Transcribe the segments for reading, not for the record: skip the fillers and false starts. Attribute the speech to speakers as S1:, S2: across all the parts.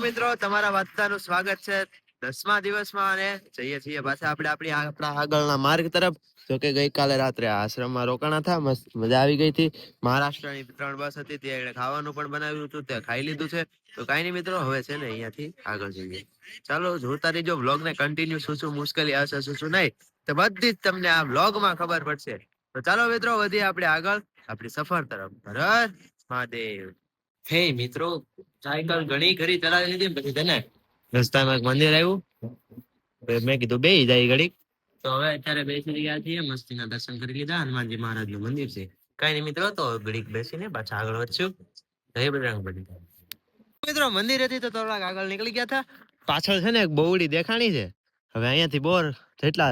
S1: મિત્રો તમારા બધાનું સ્વાગત છે 10મા દિવસમાં અને જઈએ છીએ પાછા આપણે આપણા આગળના માર્ગ તરફ. જો કે ગઈકાલે રાત્રે આશ્રમમાં રોકાણા હતા, મસ્ત મજા આવી ગઈ હતી. મહારાષ્ટ્રની 3 બસ હતી, ત્યાં ખાવાનું પણ બનાવ્યું હતું, ત્યાં ખાઈ લીધું છે. તો કઈ નહીં મિત્રો, હવે છે ને અહીંયાથી આગળ જઈએ. ચાલો જોતા રહેજો વ્લોગને કન્ટિન્યુ. શું શું મુશ્કેલી આવશે, શું શું નહીં, તો બધી જ તમને આ વ્લોગમાં ખબર પડશે. તો ચાલો મિત્રો, વધીએ આપણે આગળ આપણી સફર તરફ. હર હર મહાદેવ. હે મિત્રો, સાયકલ ઘણી ઘડી ચલાવી લીધી, પછી છે ને રસ્તામાં એક મંદિર આવ્યું, મેં કીધું બે જાય ઘડી. તો હવે અત્યારે બેસી ગયા છીએ, મસ્તીના દર્શન કરી લીધા. હનુમાનજી મહારાજ નું મંદિર છે. કઈ નહીં મિત્રો, તો ઘડીક બેસીને પાછા આગળ વધશું. જય બજરંગબલી. મિત્રો મંદિરેથી તો થોડાક આગળ નીકળી ગયા હતા. પાછળ છે ને એક બોવડી દેખાણી છે. હવે અહીંયાથી બોર જેટલા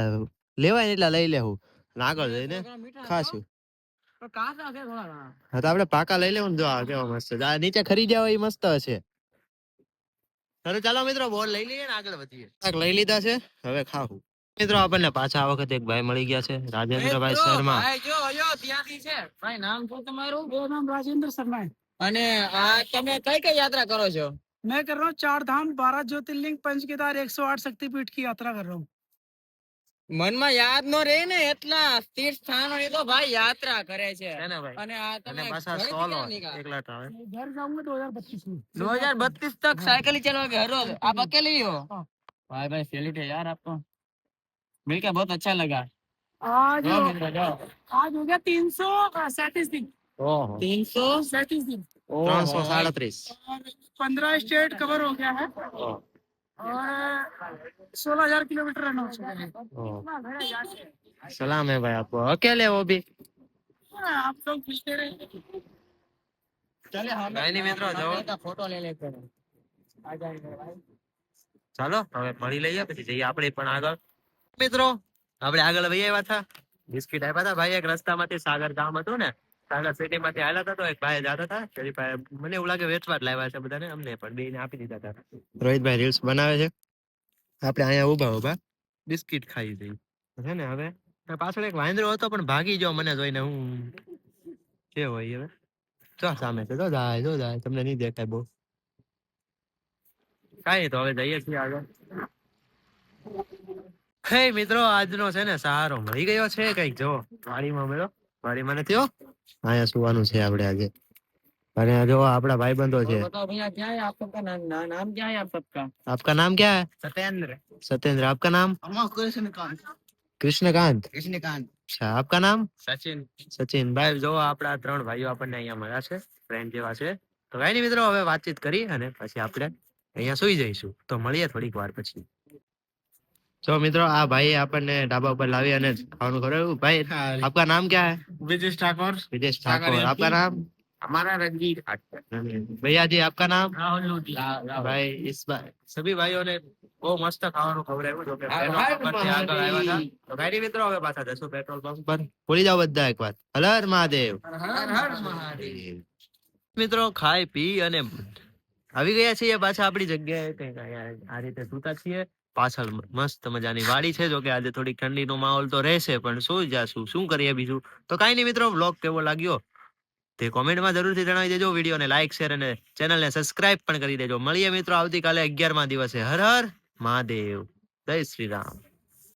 S1: લેવાય ને એટલા લઈ લેવું, આગળ જઈને ખાશું. હા તો આપડે પાકા લઈ લેવું. જો આ કેવા મસ્ત છે, આ નીચે ખરી જાવ એ મસ્ત હશે. અરે ચાલો મિત્રો, બોલ લઈ લઈએ ને આગળ વધીએ. લઈ લીધા છે, હવે ખાવું. મિત્રો આપણને પાછા આ વખતે એક ભાઈ મળી ગયા છે, રાજેન્દ્રભાઈ શર્મા.
S2: જો ત્યાંથી છે ભાઈ. નામ શું તમારું? મારું નામ રાજેન્દ્ર શર્મા. અને આ તમે કઈ કઈ યાત્રા કરો છો? मैं कर रहा हूँ 4 धाम 12 ज्योतिर्लिंग पंच केदार 108 शक्तिपीठ की यात्रा कर रहा हूँ. મનમાં યાદ નો રહે ને એટલા તીર્થ સ્થાનો એ તો ભાઈ યાત્રા કરે છે. અને આ તમે પાછા સોલો એકલા આવે. घर जाऊंगा 2032 में. 2032 तक साइकिल ही चलोगे हर रोज? आप अकेले ही हो? भाई भाई सैल्यूट है यार आपको, मिलकर बहुत अच्छा लगा. आज हो गया 337 दिन. 337 दिन.
S1: 337.
S2: 15 स्टेट कवर हो गया है और 16,000 किलोमीटर रन हो चुका है.
S1: सलाम है भाई आपको. अकेले वो भी
S2: आप लोग पूछते रहे. चले हम नहीं मित्रों जो फोटो ले लेते हैं. आ जाएंगे भाई.
S1: ચાલો હવે મળી લઈએ, પછી જઈએ આપણે પણ આગળ. મિત્રો આપણે આગળ વહી આવ્યા હતા, બિસ્કિટ આપ્યા હતા ભાઈ. એક રસ્તામાંથી સાગર ગામ હતું ને, સાગર સિટી માંથી આવેલા હતા. તો એક ભાઈ જતા હતા, તેની પાસે મને એવું લાગે વેચવા જ લાવ્યા છે બધાને, અમને પણ બેને આપી દીધા હતા. રોહિતભાઈ રીલ્સ બનાવે છે, આપણે અહીંયા ઉભા બિસ્કિટ ખાઈ જઈ છે ને. હવે પાછળ એક વાંદરો હતો પણ ભાગી ગયો મને જોઈને. હું કે હોય હવે જો સામે છે, જો જાય તમને નહીં દેખાય બહુ. કઈ તો હવે જઈએ છીએ આગળ. હે મિત્રો, આજનો છે ને સહારો મળી ગયો છે કઈક. જો વાડીમાં મળ્યો, વાડીમાં નથી હો, અહીંયા સુવાનું છે આપણે આજે. અને જો આપડા ભાઈબંધો છે.
S2: भैया क्या है आपका नाम क्या है आप सबका?
S1: आपका नाम क्या है?
S2: सत्येंद्र.
S1: सत्येंद्र. आपका नाम?
S2: कृष्णकांत.
S1: कृष्णकांत.
S2: कृष्णकांत.
S1: अच्छा, आपका नाम?
S2: सचिन.
S1: सचिन भाई. જો આપડા 3 ભાઈઓ આપણને અહીંયા મળ્યા છે, ફ્રેન્ડ જેવા છે. તો કઈ નહીં મિત્રો, હવે વાતચીત કરી અને પછી આપણે અહીંયા સુઈ જઈશું. તો મળીએ થોડીક વાર પછી. જો મિત્રો, આ ભાઈ આપણને ढाबा पर लावी અને ખાવાનું ખવડાવ્યું. ભાઈ आपका नाम क्या है?
S2: विजेश ठाकुर.
S1: विदेश ठाकुर. आपका नाम?
S2: हमारा रंजीत.
S1: भैया जी आपका नाम?
S2: राहुल लोधी.
S1: भाई इस बार सभी भाइयों ने બહુ મસ્ત ખાવાનું ખવડાવ્યું. જો કે પેટ્રોલ પંપ પરથી આગળ આવ્યા હતા. તો ગાડી મિત્રો હવે પાછા જશું પેટ્રોલ પંપ પર. ભૂલી જાઓ બધા એક વાત. હર હર મહાદેવ.
S2: हर हर महादेव.
S1: મિત્રો ખાઈ પી અને આવી ગયા છીએ પાછા આપણી જગ્યાએ. કંઈક આ રીતે સૂતા છીએ. પાછળ મસ્ત મજાની વાડી છે. જો કે આજે થોડી ઠંડીનો માહોલ તો રહેશે, પણ સુઈ જાશું, શું કરીએ બીજું. તો કાંઈ નહીં મિત્રો, વ્લોગ કેવો લાગ્યો તે કોમેન્ટમાં જરૂરથી જણાવી દેજો. વિડીયોને લાઈક, શેર અને ચેનલને સબસ્ક્રાઇબ પણ કરી દેજો. મળીએ મિત્રો આવતીકાલે 11મા દિવસે. હર હર મહાદેવ. જય શ્રી રામ.